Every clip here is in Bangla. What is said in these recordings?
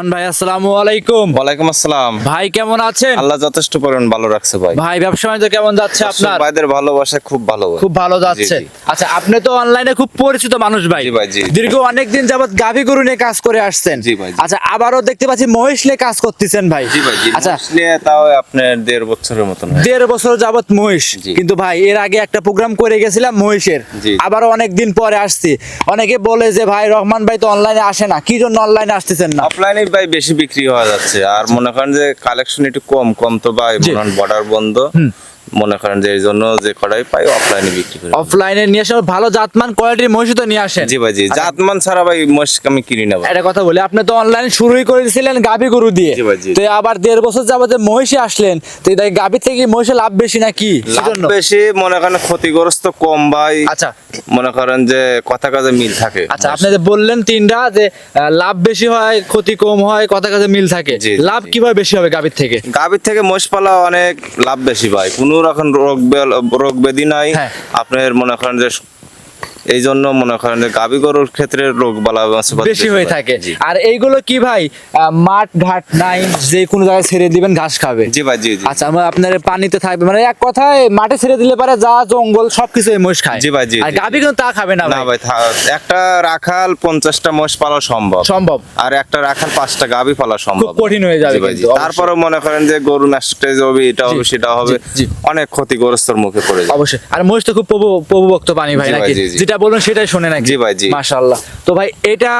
রহমান ভাই, আসসালামু আলাইকুম। ওয়ালাইকুম আসসালাম। ভাই কেমন আছেন? আল্লাহ যথেষ্ট পরিমাণ ভালো রাখছে ভাই। ভাই ব্যবসা বাণিজ্য কেমন যাচ্ছে আপনার? ভাইদের ভালোবাসায় খুব ভালো ভাই। খুব ভালো যাচ্ছে। জি, জি। আচ্ছা, আপনি তো অনলাইনে খুব পরিচিত মানুষ ভাই। জি ভাই, জি। দীর্ঘ অনেক দিন যাবত গাভী গরু নিয়ে কাজ করে আসছেন। জি ভাই, জি। আচ্ছা, আবারও দেখতে পাচ্ছি মহিষ নিয়ে কাজ করতেছেন ভাই। জি ভাই, জি। আচ্ছা, আসলে তাও আপনার 1.5 বছরের মতন হয়। 1.5 বছর যাবত মহিষ। জি। কিন্তু ভাই এর আগে একটা প্রোগ্রাম করে গেছিলাম মহিষের, জি। আবারও অনেক দিন পরে আসছি। অনেকে বলে যে ভাই রহমান ভাই তো অনলাইনে আসে না, কি জন্য অনলাইনে আসতেছেন না? অফলাইনে ভাই বেশি বিক্রি হওয়া যাচ্ছে, আর মনে করেন যে কালেকশন একটু কম তো ভাই, জি। মনে করেন বর্ডার বন্ধ, মনে করেন যে এই জন্য যে কড়াই পাই অফলাইনে বিক্রি করি। অফলাইনে নিয়ে আসে ভালো জাতমান কোয়ালিটির মহিষ তো নিয়ে আসেন। জি ভাই, জি। আচ্ছা, জাতমান ছাড়া ভাই মোষ আমি কিনি না ভাই। একটা কথা বলি, আপনি তো অনলাইন শুরুই করেছিলেন গাভী গরু দিয়ে, জি ভাই, জি। তো আবার 1.5 বছর যাবত মহিষে আসলেন, তো এই গাভী থেকে মহিষে লাভ বেশি নাকি? লাভ বেশি, মনে করেন ক্ষতিগ্রস্ত কম ভাই। আচ্ছা মনে করেন যে কথা কাজে মিল থাকে। আচ্ছা, আপনি যে বললেন তিনটা যে লাভ বেশি হয়, ক্ষতি কম হয়, কথা কাজে মিল থাকে, জি, জি, লাভ জি। কিভাবে বেশি হবে গাভীর থেকে? গাভীর থেকে মোষ পালা অনেক লাভ বেশি ভাই, কোনো রকম রোগ ব্যাধি নাই। হ্যাঁ। আপনার মনে করেন যে এই জন্য মনে করেন যে গাভী গরুর ক্ষেত্রে রোগ বালা বেশি হয়ে থাকে। জি। আর এইগুলো কি ভাই মাঠ ঘাট নাই, যে কোনো জায়গায় ছেড়ে দিবেন ঘাস খাবে? জি ভাই, জি, জি। আচ্ছা, আমরা আপনার পানিতে থাকবে, মানে এক কথায় মাঠে ছেড়ে দিলে পারে যা জঙ্গল সবকিছু এই মহিষ খায়। জি ভাই, জি, আর জি, গাভী জি। কিন্তু তা খাবে না না ভাই। ভাই, একটা রাখাল 50টা মোষ পালা সম্ভব, সম্ভব। আর একটা রাখাল 5টা গাভী পালা সম্ভব। খুব কঠিন হয়ে যাবে জি ভাই, জি। কিন্তু, অবশ্যই। তারপরে মনে করেন যে গরু ন্যাস্টেজ হবে, এটা হবে, সেটা হবে, জি। অনেক ক্ষতিগ্রস্তর মুখে পড়ে যায়। অবশ্যই। আর মহিষ তো খুব প্রভুভক্ত প্রাণী ভাই, জি ভাই, নাকি? জি, জি। যেটা বলবেন সেটাই শোনে নাকি? জি ভাই, জি। মাশাআল্লাহ। তো ভাই এটা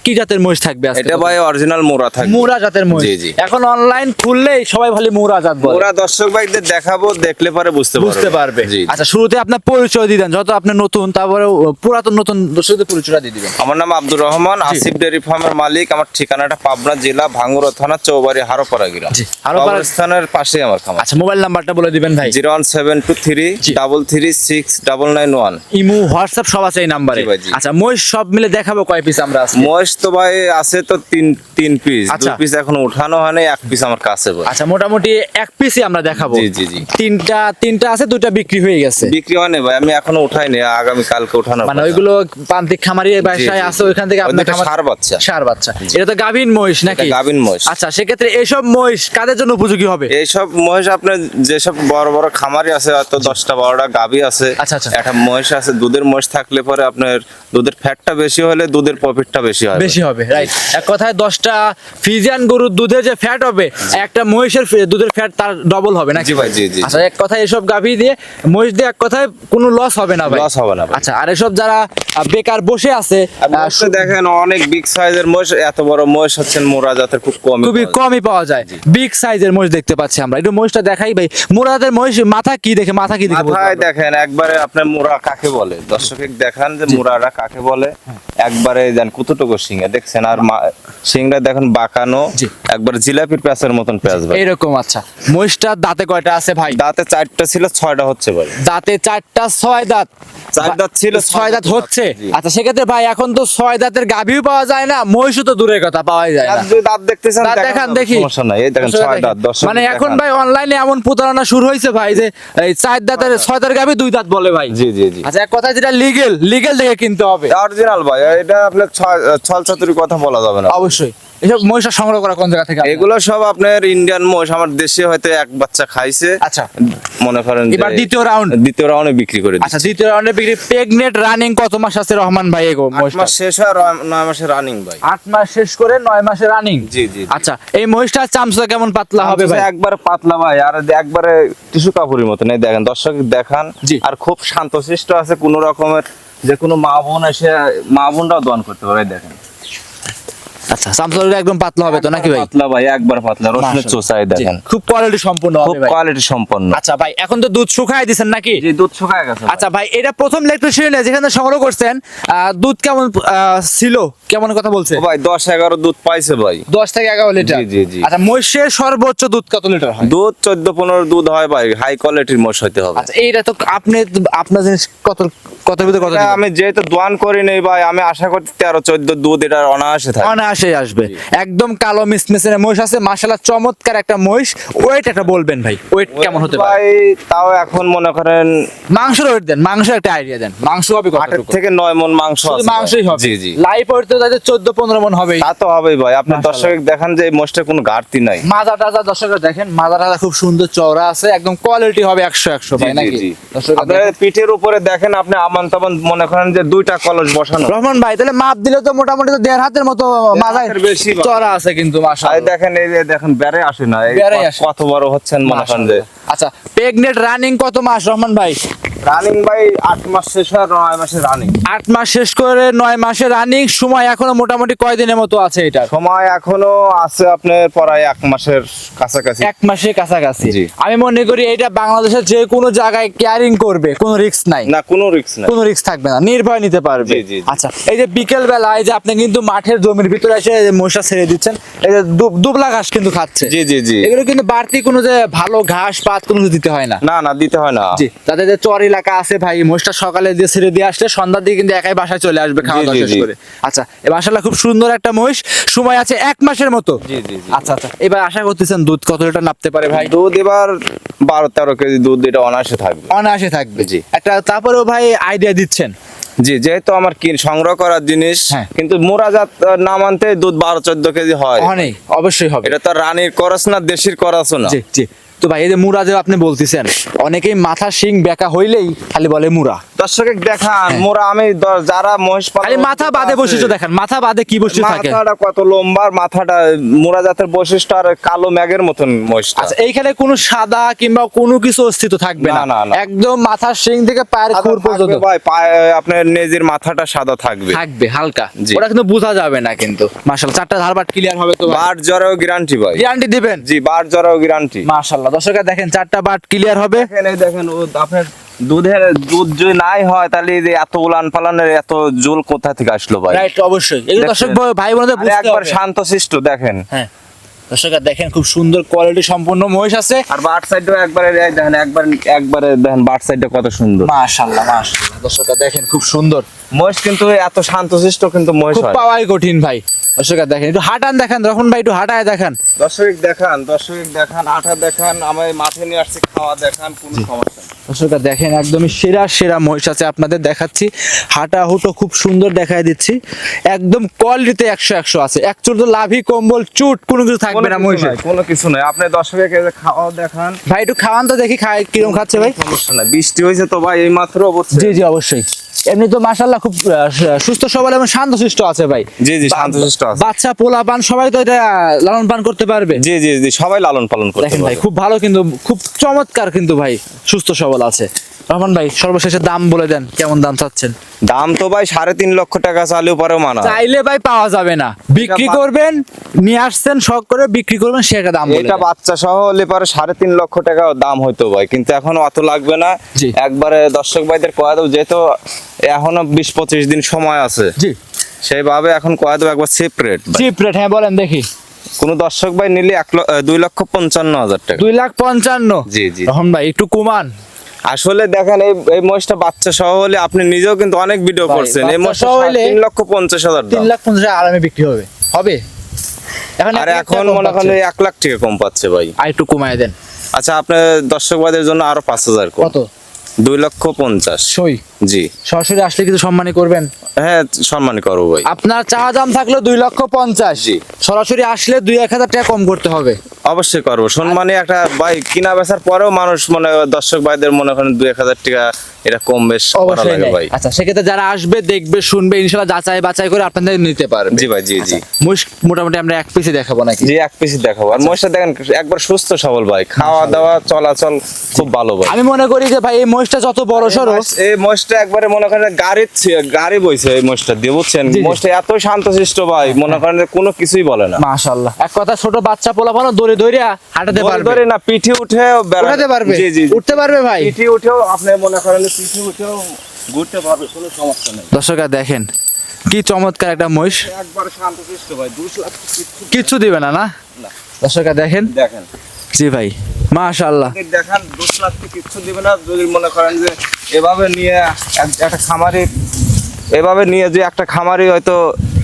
কি জাতের মহিষ থাকবে আজকে? এটা ভাই অরিজিনাল মোরা থাকবে। মুরা জাতের মহিষ। জি, জি। এখন অনলাইন খুললেই সবাই খালি মুরা জাত বলে। ওরা দর্শক ভাইদের দেখাবো, দেখলে পরে বুঝতে পারবে। জি। আচ্ছা, শুরুতে আপনার পরিচয় দিয়ে দেন, যত আপনি নতুন, তারপরে পুরাতন নতুন দর্শকদের পরিচয়টা দিয়ে দিবেন। আমার নাম আব্দুর রহমান, আসিফ ডেয়ারি ফার্মের মালিক। আমার ঠিকানাটা পাবনা জেলা ভাঙ্গুড়া থানা চৌবাড়ি হারোপাড়া গ্রাম। জি, হারোপাড়া স্থানের পাশে আমার খামার। আচ্ছা, মোবাইল নাম্বারটা বলে দিবেন ভাই। 01723 জি। 336 991। ইমো হোয়াটসঅ্যাপ সব আছে এই নাম্বারে। জি ভাই, জি। আচ্ছা, মহিষ সব মিলে দেখাবো কয় পিস আমরা আজকে? মহেশ তো ভাই আছে তো তিন পিস। আচ্ছা। 2 পিস এখন উঠানো হয় নাই, 1 পিস আমার কাছে ভাই। আচ্ছা, মোটামুটি এক পিসই আমরা দেখাবো। জি, জি, জি। তিনটা আছে, দুইটা বিক্রি হয়ে গেছে। বিক্রি হয় নাই ভাই, আমি এখনো উঠাইনি, আগামী কালকে উঠানো। মানে ওইগুলো প্রান্তিক খামারি বাসায় জি, আছে, জি। ওইখান থেকে ওই আপনার দুটো ষাঁড় বাচ্চা। ষাঁড় বাচ্চা। এটা তো গাভীন মহিষ নাকি? এটা গাভীন মহিষ। আচ্ছা, সেক্ষেত্রে এইসব মহিষ কাদের জন্য উপযোগী হবে? এইসব মহিষ আপনার যেসব বড় বড় খামারি আছে, হয়তো 10টা 12টা গাভী আছে, আচ্ছা, আচ্ছা। একটা মহিষ আছে, দুধের মহিষ থাকলে পরে আপনার দুধের ফ্যাটটা বেশি হলে দুধের প্রফিটটা বেশি হবে। বেশি হবে, রাইট। এক কথায় 10টা ফিজিয়ান গরুর দুধের যে ফ্যাট হবে, একটা মহিষের দুধের ফ্যাট তার ডবল হবে নাকি? জি ভাই, জি, জি। আচ্ছা, এক কথায় এসব গাভী দিয়ে মহিষ দিয়ে এক কথায় কোনো লস হবে না ভাই। লস হবে না ভাই। আচ্ছা, আর এসব যারা বেকার বসে আছে, মহিষে দেখেন অনেক বিগ সাইজের মহিষ, এত বড় মহিষ হচ্ছেন মোরা জাতের খুব কম। খুবই কমই পাওয়া যায়। বিগ সাইজের মহিষ দেখতে পাচ্ছি আমরা। একটু মহিষটা দেখাই ভাই। মুরাদের মহিষ মাথা কি দেখে বুঝতে মাথায় পারবো? দেখেন একবারে আপনার মোরা কাকে বলে, দর্শকে দেখান যে মোরাটা কাকে বলে। একবারে দেন কতটুকু সিংহে দেখছেন, আর সিংটা দেখেন বাঁকানো, জি। একবার জিলাপির প্যাঁচের মতন প্যাঁচ ভাই। এরকম। আচ্ছা, মহিষটার দাঁতে কয়টা আছে ভাই? দাঁতে 4টা ছিল, 6টা হচ্ছে ভাই। দাঁতে 4টা, 6 দাঁত। 4 দাঁত ছিল, 6 দাঁত হচ্ছে। জি। আচ্ছা, সেক্ষেত্রে ভাই এখন তো 6 দাঁতের গাভীও পাওয়া যায় না, মহিষও তো দূরের কথা, পাওয়াই যায় না। আর যদি দাঁত দেখতেছেন দাঁত দেখান দেখি। সমস্যা নাই, এই দেখেন 6 দাঁত। দর্শক মানে এখন দেখান। ভাই অনলাইনে এমন প্রতারণা শুরু হয়েছে ভাই, যে এই 4 দাঁতের 6 দাঁতের গাভী 2 দাঁত বলে ভাই। জি, জি, জি। আচ্ছা, এক কথায় যেটা লিগেল দেখে কিনতে হবে। অরিজিনাল ভাই, এটা আপনার ছল চাতুরির কথা বলা যাবে না। অবশ্যই। এসব মহিষা সংগ্রহ করা কোন জায়গা থেকে? এগুলো সব আপনার ইন্ডিয়ান মহিষ, আমার দেশে হয়তো এক বাচ্চা খাইছে। আচ্ছা, মনে করেন যে এবার দ্বিতীয় রাউন্ডে বিক্রি করে দিচ্ছি। আচ্ছা, দ্বিতীয় রাউন্ডে বিক্রি। প্রেগনেট রানিং কত মাস আছে রহমান ভাই এগো 8 মহিষটা? মাস শেষ হয়, 9 মাসে রানিং ভাই। 8 মাস শেষ করে 9 মাসে রানিং। জি, জি, জি। আচ্ছা, এই মহিষটার চামচা কেমন পাতলা হবে ভাই? একবার পাতলা ভাই, আর একবারে টিস্যু কাপড়ের মতো নেই, দেখেন দর্শক দেখান। জি। আর খুব শান্তশিষ্ট আছে, কোন রকমের যে কোনো মা বোন এসে মা বোনরাও দন করতে পারে, দেখেন। আচ্ছা, চামচা একদম পাতলা হবে তো নাকি ভাই? পাতলা ভাই, একবার পাতলা, রসুনের চোষাই দেখেন। জি, খুব কোয়ালিটি সম্পূর্ণ খুব হবে ভাই। কোয়ালিটি সম্পন্ন। আচ্ছা ভাই, এখন তো দুধ শুকায় দিছেন নাকি? জি, দুধ শুকায় গেছে। আচ্ছা ভাই, এটা প্রথম ইলেকট্রিশিয়ানে যেখানে সংগ্রহ করছেন, দুধ কেমন ছিল, কেমন কথা বলছে? ও ভাই 10-11 দুধ পাইছে ভাই। 10 থেকে 11 লিটার। জি, জি, জি। আচ্ছা, মহিষের সর্বোচ্চ দুধ কত লিটার হয়? দুধ 14-15 দুধ হয় ভাই, হাই কোয়ালিটির মোষ হইতে হবে। আচ্ছা, এইটা তো আপনার জিনিস কত ভিতরে কত এটা আমি যেহেতু দোয়ান করি নেই ভাই, আমি আশা করছি 13-14 দুধ এটা অনায়াসে থাকে। অনায়াসে চলেই আসবে। একদম কালো মিসমিসের মহিষ আছে, মাশাআল্লাহ চমৎকার একটা মহিষ। ওয়েট একটা বলবেন ভাই, ওয়েট কেমন হতে পারে? ভাই তাও এখন মনে করেন মাংসের ওয়েট দেন, মাংস একটা আইডিয়া দেন, মাংস হবে 8 কতটুকু? থেকে 9 মন মাংস শুধু আছে ভাই। মাংসই হবে? জি জি, লাইভ ওয়েট তো তাদের 14-15 মন হবে। তা তো হবেই ভাই। আপনি মাশাআল্লাহ। দর্শক দেখান যে এই মোষটার কোনো ঘাটতি নাই। মাজা টাজা দর্শকরা দেখেন, মাজা টাজা খুব সুন্দর চওড়া আছে, একদম কোয়ালিটি হবে 100 ভাই, জি, নাকি? জি। দর্শকরা আপনার দেখেন। পিঠের উপরে দেখেন আপনি আমান তামান মনে করেন যে 2টা কলস বসানো। রহমান ভাই তাহলে মাপ দিলে তো মোটামুটি তো 1.5 হাতের মতো মাজায় হাতের বেশি বা- চড়া আছে কিন্তু আর মাশাআল্লাহ। দেখেন এই যে দেখেন বেড়ে আসে না, এই বেড়ে আসে। কত বড় হচ্ছেন মনে করেন যে। আচ্ছা, প্রেগনেন্ট রানিং কত মাস রহমান ভাই? রানিং ভাই 8 মাস শেষ হয় 9 মাসে রানিং। 8 মাস শেষ করে 9 মাসে রানিং। সময় এখনো মোটামুটি কয় দিনের মতো আছে এটা? সময় এখনো আছে আপনার প্রায় 1 মাসের কাছাকাছি। 1 মাসের কাছাকাছি। জি। আমি মনে করি এটা বাংলাদেশের যে কোনো জায়গায় ক্যারিং করবে, কোনো রিস্ক নাই, না কোনো রিস্ক নাই। কোনো রিস্ক থাকবে না, নির্ভয় নিতে পারবে। জি, জি, জি। আচ্ছা, এই যে বিকেল বেলা এই যে আপনি কিন্তু মাঠের জমির ভিতরে এসে মহিষা ছেড়ে দিচ্ছেন, এই যে দুবলা ঘাস কিন্তু খাচ্ছে। জি জি জি, এগুলো কিন্তু বাড়তি কোনো যে ভালো ঘাস পাত কোনো কিছু দিতে হয় না। না না দিতে হয় না। জি, তাদের যে চর এলাকা আছে ভাই, মহিষটা সকালে দিয়ে ছেড়ে দিয়ে আসলে সন্ধ্যার দিকে কিন্তু একাই বাসায় চলে আসবে খাওয়া দাওয়া জি, শেষ জি। করে। আচ্ছা, এই মাশাআল্লাহ খুব সুন্দর একটা মহিষ, সময় আছে 1 মাসের মতো। জি জি জি। আচ্ছা আচ্ছা, এবার আশা করতেছেন দুধ কত লিটার নাপতে পারে ভাই? দুধ এবার 12-13 কেজি দুধ এটা অনায়াসে থাকবে। অনায়াসে থাকবে। জি। একটা তারপরেও ভাই আইডিয়া দিচ্ছেন। জি, যেহেতু আমার কি সংগ্রহ করার জিনিস, হ্যাঁ। কিন্তু মোরাজাত না মানতে দুধ 12-14 কেজি হয়। অনেক অবশ্যই হবে। এটা তো রানীর করস না, দেশির করস না। জি জি। তো ভাই এই যে মুরা যে আপনি বলতেছেন, অনেকেই মাথা শিং বেঁকা হইলেই খালি বলে মুরা। দর্শক দেখান মোরা আমি যারা মহিষ পালন খালি মাথা বাদে বৈশিষ্ট্য দেখান, মাথা বাদে কি বৈশিষ্ট্য থাকে? মাথাটা কত লম্বা, আর মাথাটা মোরা জাতের বৈশিষ্ট্য আর কালো ম্যাগের মতন মহিষটা। আচ্ছা, এইখানে কোনো সাদা কিংবা কোনো কিছু অস্তিত্ব থাকবে না, না, না, না। একদম মাথার শিং থেকে পায়ের সাদা খুর পর্যন্ত থাকবে ভাই, আপনার নেজের মাথাটা সাদা থাকবে। থাকবে হালকা। জি। ওটা কিন্তু বোঝা যাবে না কিন্তু। মাশাআল্লাহ, চারটা ধারবাট ক্লিয়ার হবে তো? বার জ্বরেও গ্যারান্টি ভাই। গ্যারান্টি দিবেন? জি, বার জ্বরেও গ্যারান্টি। মাশাআল্লাহ, দর্শকরা দেখেন চারটা বাট ক্লিয়ার হবে। দেখেন এই দেখেন ও আপনার দুধ যদি নাই হয় তাহলে এই যে এত উলান পালানের এত জল কোথা থেকে আসলো ভাই? রাইট, অবশ্যই এগুলো দেখেন। দর্শক ভাই বোনদের আরে বুঝতে একবার হবে। শান্তশিষ্ট দেখেন। হ্যাঁ, দর্শকরা দেখেন খুব সুন্দর কোয়ালিটি সম্পূর্ণ মহিষ আছে। আর বাট সাইডও একবারে এই দেখেন একবারে দেখেন বাট সাইডটা কত সুন্দর। মাশাআল্লাহ মাশাআল্লাহ, দর্শকরা দেখেন খুব সুন্দর মহিষ কিন্তু এত শান্তশিষ্ট কিন্তু মহিষ খুব হয়। পাওয়াই কঠিন ভাই। দর্শকরা দেখেন, একটু হাঁটান দেখান রহমান ভাই, একটু হাঁটায় দেখান। দর্শক দেখান আঠা দেখান, আমি মাঠে নিয়ে আসছি, খাওয়া দেখান, কোনো সমস্যা নেই। দর্শকরা দেখেন একদমই সেরা সেরা মহিষ আছে আপনাদের দেখাচ্ছি। হাঁটা হুটো খুব সুন্দর দেখায় দিচ্ছি, একদম কোয়ালিটিতে 100 আছে। একচুল তো লাভি কম্বল চুট কোনো কিছু থাকবে না মহিষের। কোনো কিছু নাই। আপনি দর্শককে খাওয়া দেখান। ভাই একটু খাওয়ান তো দেখি, খায় কিরকম খাচ্ছে ভাই। সমস্যা নাই, বৃষ্টি হয়েছে তো ভাই এই মাত্র অবশ্যই। জি জি অবশ্যই। এমনি তো মাশাআল্লাহ খুব সুস্থ সবল এবং শান্তশিষ্ট আছে ভাই। জি জি, শান্তশিষ্ট আছে। বাচ্চা পোলা পান সবাই তো এটা লালন পান করতে পারবে। জি জি জি, সবাই লালন পালন করতে দেখেন ভাই পারবে। খুব ভালো, কিন্তু খুব চমৎকার কিন্তু ভাই, সুস্থ সবল আছে। রহমান ভাই সর্বশেষে দাম বলে দেন, কেমন দাম চাচ্ছেন? দাম তো ভাই 3.5 লক্ষ টাকা চালু পরেও মানা। চাইলে ভাই পাওয়া যাবে না, বিক্রি করবেন, নিয়ে আসছেন শখ করে বিক্রি করবেন, সেটা দাম বলে এটা দেন। বাচ্চা সহ হলে পরে 3.5 লক্ষ টাকা দাম হইতো ভাই, কিন্তু এখন অত লাগবে না। জি। একবারে দর্শক ভাইদের কয়া দেবো, যেহেতু এখনো 20-25 দিন সময় আছে, জি, সেইভাবে এখন কয়া দেবো একবার সেপারেট। চিপ রেট, হ্যাঁ বলেন দেখি। কোন দর্শক ভাই নিলে 2,55,000 টাকা। 2,55,000? জি, জি। রহমান ভাই একটু কমান। আসলে দেখেন এই মহিষটা বাচ্চা সহ হলে আপনি নিজেও কিন্তু অনেক ভিডিও ভাই, করছেন, এই বাচ্চা মহিষটা সহ হলে 3,50,000 দাম। 3,50,000 আরামে বিক্রি হবে হবে। আর এখন মনে করেন 1 লাখ টাকা কম পাচ্ছে ভাই। আর একটু কমায় দেন। আচ্ছা, আপনার দর্শক ভাইদের জন্য আরো 5,000 কম। কত? 2,50,000। সই জি, সরাসরি আসলে কিছু সম্মানী করবেন? হ্যাঁ সম্মান করবো ভাই। আপনার চাওয়া দাম থাকলো 2,50,000, জি। সরাসরি আসলে 2-1,000 টাকা কম করতে হবে। অবশ্যই করবো সম্মানে একটা ভাই, কিনা বেচার পরেও মানুষ দর্শক ভাইদের মনে করেন 2-1,000 টাকা এটা কম বেশ করা অবশ্যই লাগে নেই। ভাই। আচ্ছা, সেক্ষেত্রে যারা আসবে দেখবে শুনবে ইনশাআল্লাহ যাচাই বাছাই করে আপনাদের নিতে পারবে। জি ভাই, জি জি মহিষ মোটামুটি আমরা এক পিসে দেখাবো নাকি? জি, এক পিস দেখাবো। আর মহিষটা দেখেন একবার সুস্থ সবল ভাই, খাওয়া দাওয়া চলাচল খুব ভালো ভাই। আমি মনে করি যে ভাই এই মহিষটা যত বড় সড়ো, এই মহিষটা একবারে মনে করেন গাড়ি বইছে এই মহিষটা দিয়ে, বুঝছেন? জি, জি। মহিষটা এত শান্তশিষ্ট ভাই, মনে করেন যে কোনো কিছুই বলে না। মাশাআল্লাহ, এক কথা ছোট বাচ্চা পোলাপানও দৌড়ে দৌড়ে হাঁটাতে ধরে পারবে, ধরে না, পিঠে উঠেও উঠাতে পারবে, জি জি, উঠতে পারবে ভাই। পিঠে উঠেও আপনি মনে করেন যে পিঠে উঠেও ঘুরতে পারবে, কোনো সমস্যা নেই। দর্শকরা দেখেন কি চমৎকার একটা মহিষ, একবার শান্তশিষ্ট ভাই, 2 লাখ কিচ্ছু দিবে না না? না। দর্শকরা দেখেন, দেখেন জি ভাই মাশাআল্লাহ। দেখান 2 লাখ কিচ্ছু দিবে না। যদি মনে করেন যে এভাবে নিয়ে একটা খামারি, এভাবে নিয়ে যে একটা খামারি হয়তো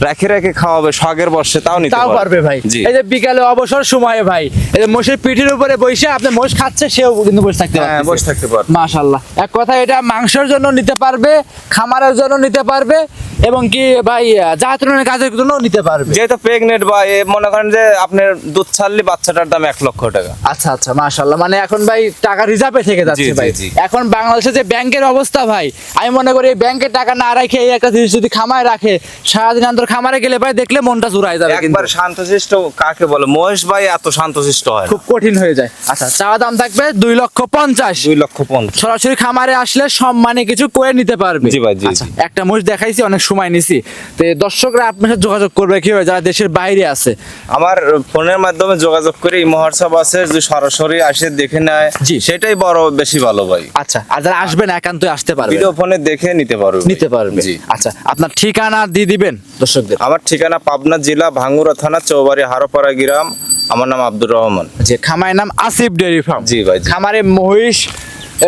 রাখে রাখে খাওয়াবে শখের বর্ষে তাও নিতে তাও পারবে ভাই। জি এই যে বিকালে অবসর সময়ে ভাই এই যে মোষের পিঠের উপরে বসে আপনি মোষ খাচ্ছে সেও কিন্তু বসে থাকতে হ্যাঁ পারবে। বসে থাকতে পারবে। মাশাআল্লাহ, এক কথা এটা মাংসের জন্য নিতে পারবে, খামারের জন্য নিতে পারবে এবং কি ভাই জাতরণের কাজের জন্য নিতে পারবে। যেহেতু প্রেগনেন্ট বা মনে করেন যে আপনার দুধ ছাড়লে বাচ্চাটার দাম 1 লক্ষ টাকা। আচ্ছা আচ্ছা, মাশাআল্লাহ, মানে এখন ভাই টাকা রিজার্ভে থেকে যাচ্ছে জি, ভাই। জি। এখন বাংলাদেশে যে ব্যাংকের অবস্থা ভাই, আমি মনে করি এই ব্যাংকে টাকা না রাখে এই একটা জিনিস যদি খামায় রাখে, সারাদিন অন্তর খামারে গেলে ভাই দেখলে মনটা চুরাই যাবে কিন্তু। একবার শান্তশিষ্ট কাকে বলে? মহেশ ভাই এত শান্তশিষ্ট হয় না। খুব কঠিন হয়ে যায়। আচ্ছা, চাওয়া দাম থাকবে 2,50,000। 2,50,000। সরাসরি খামারে আসলে সম্মানে কিছু করে নিতে পারবে। জি ভাই, জি, আচ্ছা, জি। একটা মোষ দেখাইছি, অনেক সময় নিছি, তো এই দর্শকরা আপনার সাথে যোগাযোগ করবে কিভাবে যারা দেশের বাইরে আছে? আমার ফোনের মাধ্যমে যোগাযোগ করে এই মহোৎসব আছে, যদি সরাসরি আসে দেখে নেয় জি। সেটাই বড় বেশি ভালো ভাই। আচ্ছা, আর যারা আসবেন একান্তই আসতে পারবে, ভিডিও ফোনে দেখে নিতে পারবে ভাই। নিতে পারবে। জি। আচ্ছা, আপনার ঠিকানা দিয়ে দিবেন দর্শকদের। আমার ঠিকানা পাবনা জেলা ভাঙ্গুরা থানা চৌবাড়ি হারোপাড়া গ্রাম। আমার নাম আব্দুর রহমান। যে খামারের নাম আসিফ ডেয়ারি ফার্ম। জি ভাই, জি। খামারে মহিষ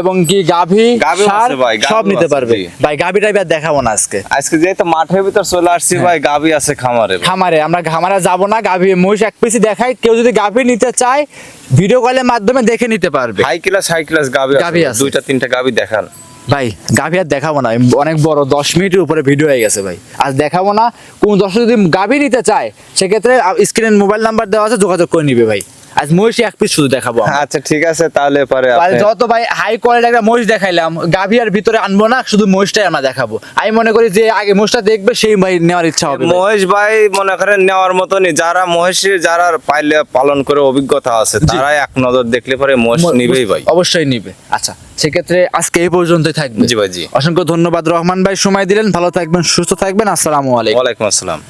এবং কি গাভী গাভীও ষাঁড় আছে ভাই, সব গাভীও নিতে আছে, পারবে জি। ভাই। গাভীটা এবার দেখাবো না আজকে, আজকে যেহেতু মাঠের ভিতর চলে আসছি ভাই, গাবি আছে খামারে ভাই। খামারে আমরা খামারে যাব না, গাভী মহিষ এক পিসি দেখাই, কেউ যদি গাভী নিতে চায় ভিডিও কলের মাধ্যমে দেখে নিতে পারবে। হাই ক্লাস গাবি গাভী আছে, আছে। 2টা 3টা গাবি দেখান। ভাই গাভী আর দেখাবো না, অনেক বড় 10 মিনিটের উপরে ভিডিও হয়ে গেছে ভাই, আজ দেখাবো না। কোন দর্শক যদি গাভী নিতে চায় সেক্ষেত্রে স্ক্রিনের মোবাইল নাম্বার দেওয়া আছে, যোগাযোগ করে নিবে ভাই। আজ মহিষ এক পিস শুধু দেখাবো আমরা। আচ্ছা ঠিক আছে, তাহলে পরে তাহলে আপনি- যত ভাই হাই কোয়ালিটি একটা মহিষ দেখাইলাম, গাভী আর ভিতরে আনবো না, শুধু মহিষটাই আমরা দেখাবো। আমি মনে করি যে আগে মহিষটা দেখবে সেই ভাই নেওয়ার ইচ্ছা হবে ভাই। মহেশ ভাই মনে করেন নেওয়ার মতনই, যারা মহেশের যারা পাইলে পালন করে অভিজ্ঞতা আছে তারাই এক নজর দেখলে পরে মহেশ নিবেই ভাই। অবশ্যই নিবে। আচ্ছা, সেক্ষেত্রে আজকে এই পর্যন্তই থাকবে। জি ভাই, জি। অসংখ্য ধন্যবাদ রহমান ভাই, সময় দিলেন। ভালো থাকবেন, সুস্থ থাকবেন। আসসালামু আলাইকুম। ওয়ালাইকুম আসসালাম।